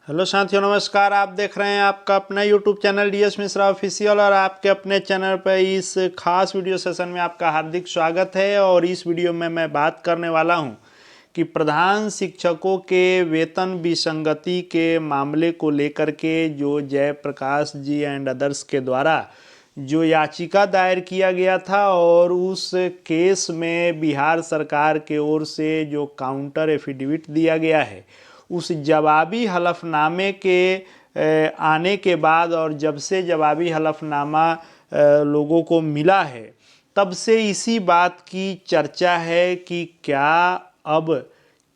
Hello साथियों, नमस्कार। आप देख रहे हैं आपका अपना YouTube channel DS Mishra official और आपके अपने चैनल पर इस खास वीडियो सेशन में आपका हार्दिक स्वागत है। और इस वीडियो में मैं बात करने वाला हूं कि प्रधान शिक्षकों के वेतन विसंगति के मामले को लेकर के जो जयप्रकाश जी एंड अदर्स के द्वारा जो याचिका दायर किया गया था और उस केस में बिहार सरकार के ओर से जो काउंटर एफिडेविट दिया गया है, उस जवाबी हलफनामे के आने के बाद और जब से जवाबी हलफनामा लोगों को मिला है, तब से इसी बात की चर्चा है कि क्या अब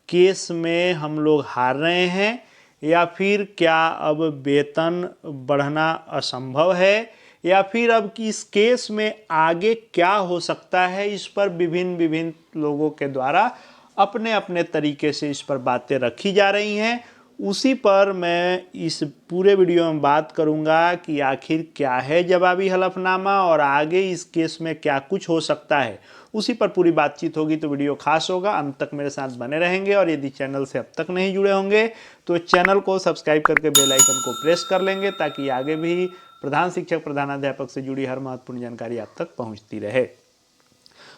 केस में हम लोग हार रहे हैं या फिर क्या अब वेतन बढ़ना असंभव है या फिर अब कि इस केस में आगे क्या हो सकता है। इस पर विभिन्न लोगों के द्वारा अपने अपने तरीके से इस पर बातें रखी जा रही हैं। उसी पर मैं इस पूरे वीडियो में बात करूंगा कि आखिर क्या है जवाबी हलफनामा और आगे इस केस में क्या कुछ हो सकता है। उसी पर पूरी बातचीत होगी, तो वीडियो खास होगा, अंत तक मेरे साथ बने रहेंगे। और यदि चैनल से अब तक नहीं जुड़े होंगे तो चैनल को सब्सक्राइब करके बेल आइकन को प्रेस कर लेंगे, ताकि आगे भी प्रधान शिक्षक प्रधानाध्यापक से जुड़ी हर महत्वपूर्ण जानकारी आप तक पहुंचती रहे।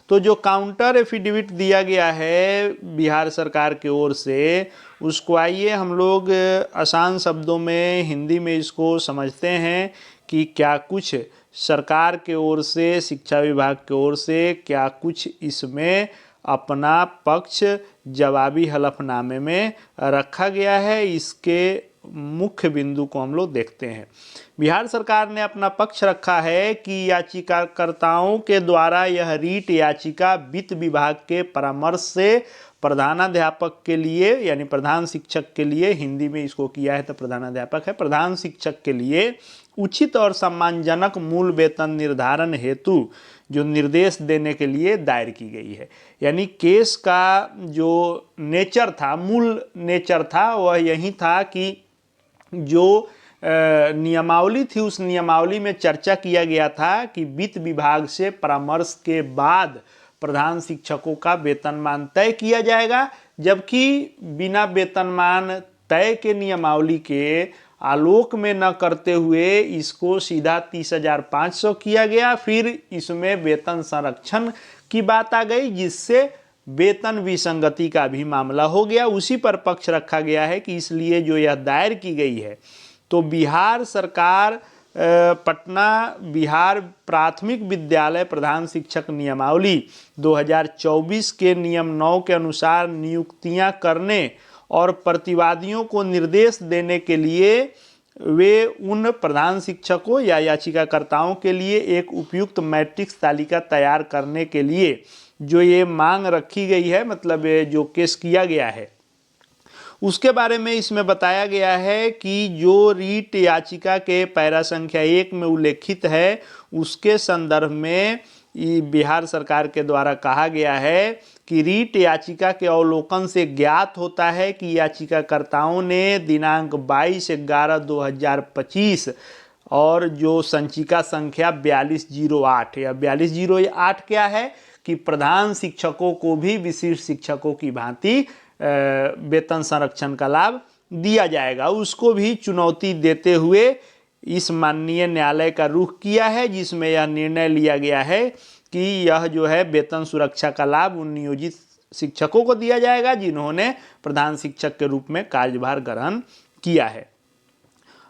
तो जो काउंटर एफिडेविट दिया गया है बिहार सरकार की ओर से, उसको आइए हम लोग आसान शब्दों में हिंदी में इसको समझते हैं कि क्या कुछ सरकार के ओर से, शिक्षा विभाग की ओर से क्या कुछ इसमें अपना पक्ष जवाबी हलफनामे में रखा गया है। इसके मुख्य बिंदु को हम लोग देखते हैं। बिहार सरकार ने अपना पक्ष रखा है कि याचिकाकर्ताओं के द्वारा यह रीट याचिका वित्त विभाग के परामर्श से प्रधानाध्यापक के लिए, यानी प्रधान शिक्षक के लिए, हिंदी में इसको किया है तो प्रधानाध्यापक है, प्रधान शिक्षक के लिए उचित और सम्मानजनक मूल वेतन निर्धारण हेतु जो निर्देश देने के लिए दायर की गई है। यानी केस का जो नेचर था, मूल नेचर था, वह यही था कि जो नियमावली थी, उस नियमावली में चर्चा किया गया था कि वित्त विभाग से परामर्श के बाद प्रधान शिक्षकों का वेतनमान तय किया जाएगा, जबकि बिना वेतनमान तय के नियमावली के आलोक में न करते हुए इसको सीधा 30,500 किया गया। फिर इसमें वेतन संरक्षण की बात आ गई, जिससे वेतन विसंगति का भी मामला हो गया। उसी पर पक्ष रखा गया है कि इसलिए जो यह दायर की गई है, तो बिहार सरकार पटना बिहार प्राथमिक विद्यालय प्रधान शिक्षक नियमावली 2024 के नियम 9 के अनुसार नियुक्तियां करने और प्रतिवादियों को निर्देश देने के लिए वे उन प्रधान शिक्षकों या याचिकाकर्ताओं के लिए एक उपयुक्त मैट्रिक्स तालिका तैयार करने के लिए जो ये मांग रखी गई है, मतलब जो केस किया गया है, उसके बारे में इसमें बताया गया है कि जो रीट याचिका के पैरा संख्या 1 में उल्लेखित है, उसके संदर्भ में बिहार सरकार के द्वारा कहा गया है कि रीट याचिका के अवलोकन से ज्ञात होता है कि याचिकाकर्ताओं ने दिनांक 22/11/2025 और जो संचिका संख्या 4208 या 4208 क्या है कि प्रधान शिक्षकों को भी विशिष्ट शिक्षकों की भांति वेतन संरक्षण का लाभ दिया जाएगा, उसको भी चुनौती देते हुए इस माननीय न्यायालय का रुख किया है, जिसमें यह निर्णय लिया गया है कि यह जो है वेतन सुरक्षा का लाभ उन नियोजित शिक्षकों को दिया जाएगा जिन्होंने प्रधान शिक्षक के रूप में कार्यभार ग्रहण किया है।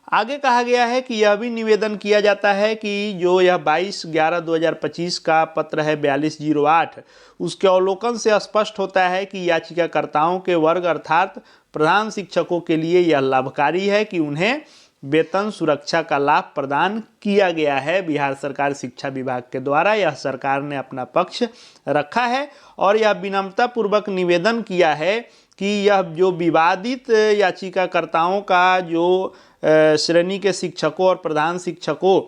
आगे कहा गया है कि यह भी निवेदन किया जाता है कि जो यह 22/11/2025 का पत्र है 4208, उसके अवलोकन से स्पष्ट होता है कि याचिकाकर्ताओं के वर्ग अर्थात प्रधान शिक्षकों के लिए यह लाभकारी है कि उन्हें वेतन सुरक्षा का लाभ प्रदान किया गया है। बिहार सरकार शिक्षा विभाग के द्वारा यह सरकार ने अपना पक्ष रखा है और यह विनम्रतापूर्वक निवेदन किया है कि यह जो विवादित याचिकाकर्ताओं का जो श्रेणी के शिक्षकों और प्रधान शिक्षकों,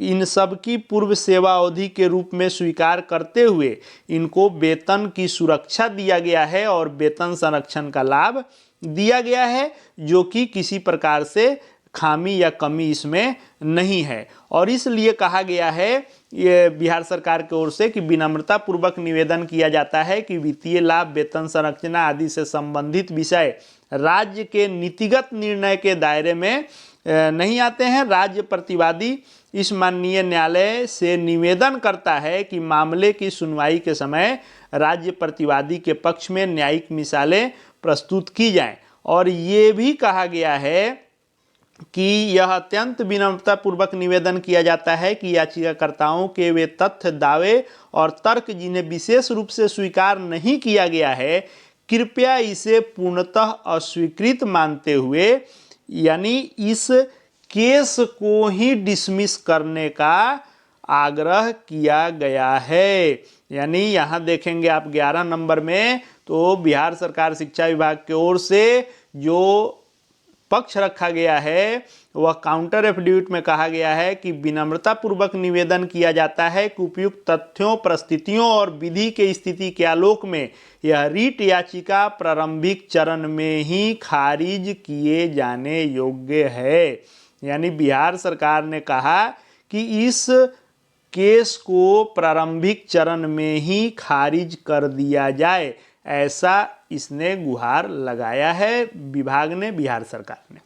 इन सब की पूर्व सेवा अवधि के रूप में स्वीकार करते हुए इनको वेतन की सुरक्षा दिया गया है और वेतन संरक्षण का लाभ दिया गया है, जो कि किसी प्रकार से खामी या कमी इसमें नहीं है। और इसलिए कहा गया है ये बिहार सरकार की ओर से कि विनम्रता पूर्वक निवेदन किया जाता है कि वित्तीय लाभ, वेतन संरचना आदि से संबंधित विषय राज्य के नीतिगत निर्णय के दायरे में नहीं आते हैं। राज्य प्रतिवादी इस माननीय न्यायालय से निवेदन करता है कि मामले की सुनवाई के समय राज्य प्रतिवादी के पक्ष में न्यायिक मिसालें प्रस्तुत की जाएं। और ये भी कहा गया है कि यह अत्यंत विनम्रतापूर्वक निवेदन किया जाता है कि याचिकाकर्ताओं के वे तथ्य, दावे और तर्क जिन्हें विशेष रूप से स्वीकार नहीं किया गया है, कृपया इसे पूर्णतः अस्वीकृत मानते हुए यानी इस केस को ही डिसमिस करने का आग्रह किया गया है। यानी यहाँ देखेंगे आप 11 नंबर में, तो बिहार सरकार शिक्षा विभाग की ओर से जो पक्ष रखा गया है वह काउंटर एफिडेविट में कहा गया है कि विनम्रतापूर्वक निवेदन किया जाता है कि उपयुक्त तथ्यों, परिस्थितियों और विधि के स्थिति के आलोक में यह रीट याचिका प्रारंभिक चरण में ही खारिज किए जाने योग्य है। यानी बिहार सरकार ने कहा कि इस केस को प्रारंभिक चरण में ही खारिज कर दिया जाए, ऐसा इसने गुहार लगाया है विभाग ने, बिहार सरकार ने।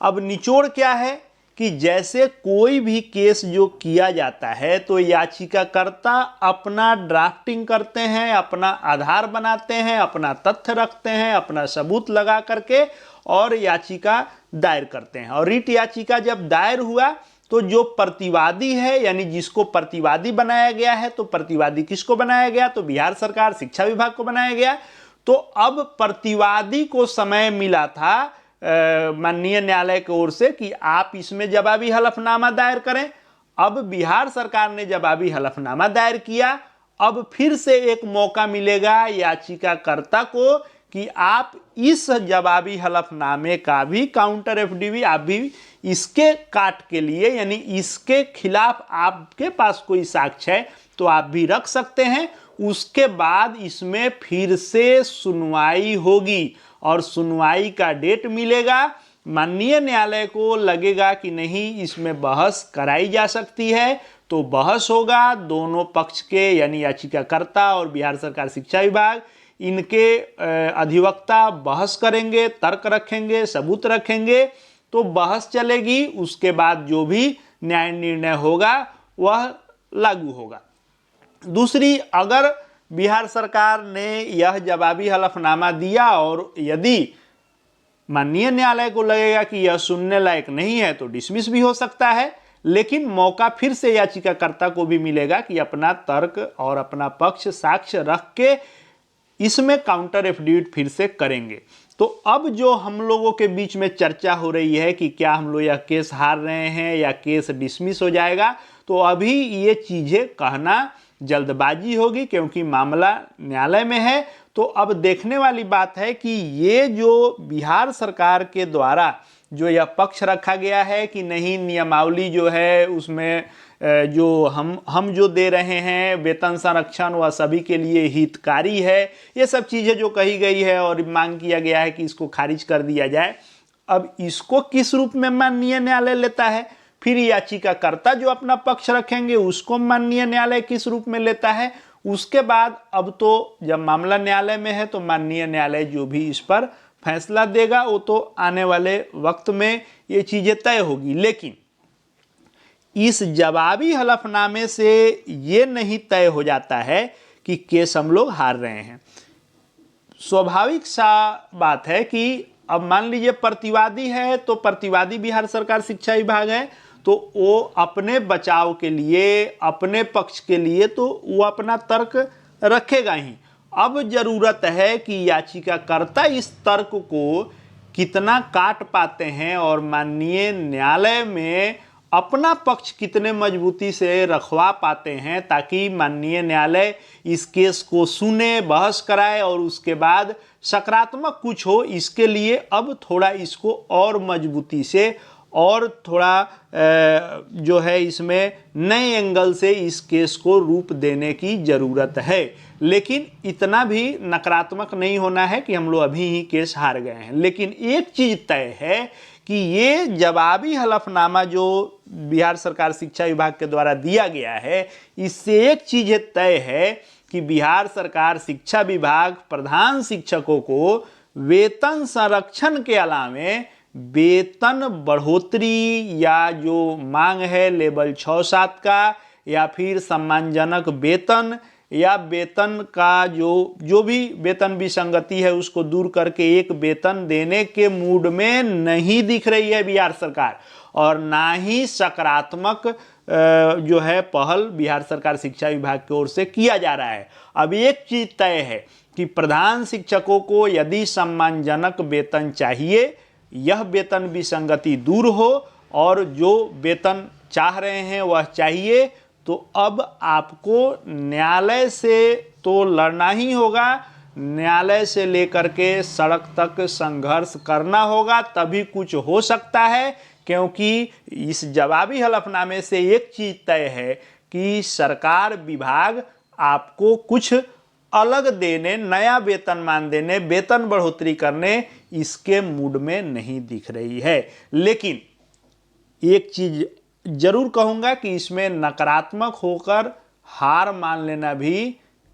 अब निचोड़ क्या है कि जैसे कोई भी केस जो किया जाता है तो याचिकाकर्ता अपना ड्राफ्टिंग करते हैं, अपना आधार बनाते हैं, अपना तथ्य रखते हैं, अपना सबूत लगा करके और याचिका दायर करते हैं। और रिट याचिका जब दायर हुआ तो जो प्रतिवादी है यानी जिसको प्रतिवादी बनाया गया है, तो प्रतिवादी किसको बनाया गया, तो बिहार सरकार शिक्षा विभाग को बनाया गया। तो अब प्रतिवादी को समय मिला था माननीय न्यायालय की ओर से कि आप इसमें जवाबी हलफनामा दायर करें। अब बिहार सरकार ने जवाबी हलफनामा दायर किया। अब फिर से एक मौका मिलेगा याचिकाकर्ता को कि आप इस जवाबी हलफनामे का भी काउंटर एफिडेविट आप भी इसके काट के लिए यानी इसके खिलाफ आपके पास कोई साक्ष्य है तो आप भी रख सकते हैं। उसके बाद इसमें फिर से सुनवाई होगी और सुनवाई का डेट मिलेगा। माननीय न्यायालय को लगेगा कि नहीं इसमें बहस कराई जा सकती है तो बहस होगा। दोनों पक्ष के यानी याचिकाकर्ता और बिहार सरकार शिक्षा विभाग इनके अधिवक्ता बहस करेंगे, तर्क रखेंगे, सबूत रखेंगे, तो बहस चलेगी। उसके बाद जो भी न्याय निर्णय होगा वह लागू होगा। दूसरी, अगर बिहार सरकार ने यह जवाबी हलफनामा दिया और यदि माननीय न्यायालय को लगेगा कि यह सुनने लायक नहीं है तो डिसमिस भी हो सकता है, लेकिन मौका फिर से याचिकाकर्ता को भी मिलेगा कि अपना तर्क और अपना पक्ष साक्ष्य रख के इसमें काउंटर एफिडेविट फिर से करेंगे। तो अब जो हम लोगों के बीच में चर्चा हो रही है कि क्या हम लोग यह केस हार रहे हैं या केस डिसमिस हो जाएगा, तो अभी ये चीज़ें कहना जल्दबाजी होगी क्योंकि मामला न्यायालय में है। तो अब देखने वाली बात है कि ये जो बिहार सरकार के द्वारा जो यह पक्ष रखा गया है कि नहीं नियमावली जो है उसमें जो हम जो दे रहे हैं वेतन संरक्षण वह सभी के लिए हितकारी है, ये सब चीज़ें जो कही गई है और मांग किया गया है कि इसको खारिज कर दिया जाए। अब इसको किस रूप में माननीय न्यायालय लेता है, फिर याचिकाकर्ता जो अपना पक्ष रखेंगे उसको माननीय न्यायालय किस रूप में लेता है, उसके बाद अब तो जब मामला न्यायालय में है तो माननीय न्यायालय जो भी इस पर फैसला देगा वो तो आने वाले वक्त में ये चीज़ें तय होगी। लेकिन इस जवाबी हलफनामे से ये नहीं तय हो जाता है कि केस हम लोग हार रहे हैं। स्वाभाविक सा बात है कि अब मान लीजिए प्रतिवादी है तो प्रतिवादी बिहार सरकार शिक्षा विभाग है, तो वो अपने बचाव के लिए अपने पक्ष के लिए तो वो अपना तर्क रखेगा ही। अब जरूरत है कि याचिकाकर्ता इस तर्क को कितना काट पाते हैं और माननीय न्यायालय में अपना पक्ष कितने मजबूती से रखवा पाते हैं ताकि माननीय न्यायालय इस केस को सुने, बहस कराए और उसके बाद सकारात्मक कुछ हो। इसके लिए अब थोड़ा इसको और मजबूती से और थोड़ा जो है इसमें नए एंगल से इस केस को रूप देने की ज़रूरत है। लेकिन इतना भी नकारात्मक नहीं होना है कि हम लोग अभी ही केस हार गए हैं। लेकिन एक चीज़ तय है कि ये जवाबी हलफनामा जो बिहार सरकार शिक्षा विभाग के द्वारा दिया गया है, इससे एक चीज़ तय है कि बिहार सरकार शिक्षा विभाग प्रधान शिक्षकों को वेतन संरक्षण के अलावे वेतन बढ़ोतरी या जो मांग है लेवल 6-7 का, या फिर सम्मानजनक वेतन या वेतन का जो भी वेतन विसंगति है उसको दूर करके एक वेतन देने के मूड में नहीं दिख रही है बिहार सरकार, और ना ही सकारात्मक जो है पहल बिहार सरकार शिक्षा विभाग की ओर से किया जा रहा है। अब एक चीज तय है कि प्रधान शिक्षकों को यदि सम्मानजनक वेतन चाहिए, यह वेतन विसंगति दूर हो और जो वेतन चाह रहे हैं वह चाहिए, तो अब आपको न्यायालय से तो लड़ना ही होगा, न्यायालय से लेकर के सड़क तक संघर्ष करना होगा, तभी कुछ हो सकता है। क्योंकि इस जवाबी हलफनामे से एक चीज तय है कि सरकार विभाग आपको कुछ अलग देने, नया वेतनमान देने, वेतन बढ़ोतरी करने इसके मूड में नहीं दिख रही है। लेकिन एक चीज जरूर कहूंगा कि इसमें नकारात्मक होकर हार मान लेना भी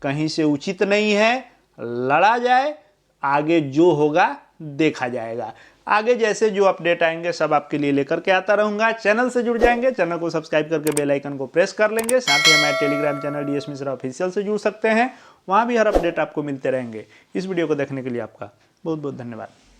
कहीं से उचित नहीं है। लड़ा जाए, आगे जो होगा देखा जाएगा। आगे जैसे जो अपडेट आएंगे सब आपके लिए लेकर के आता रहूंगा। चैनल से जुड़ जाएंगे, चैनल को सब्सक्राइब करके बेल आइकन को प्रेस कर लेंगे। साथ ही हमारे Telegram channel DS Mishra official से जुड़ सकते हैं, वहां भी हर अपडेट आपको मिलते रहेंगे। इस वीडियो को देखने के लिए आपका बहुत बहुत धन्यवाद।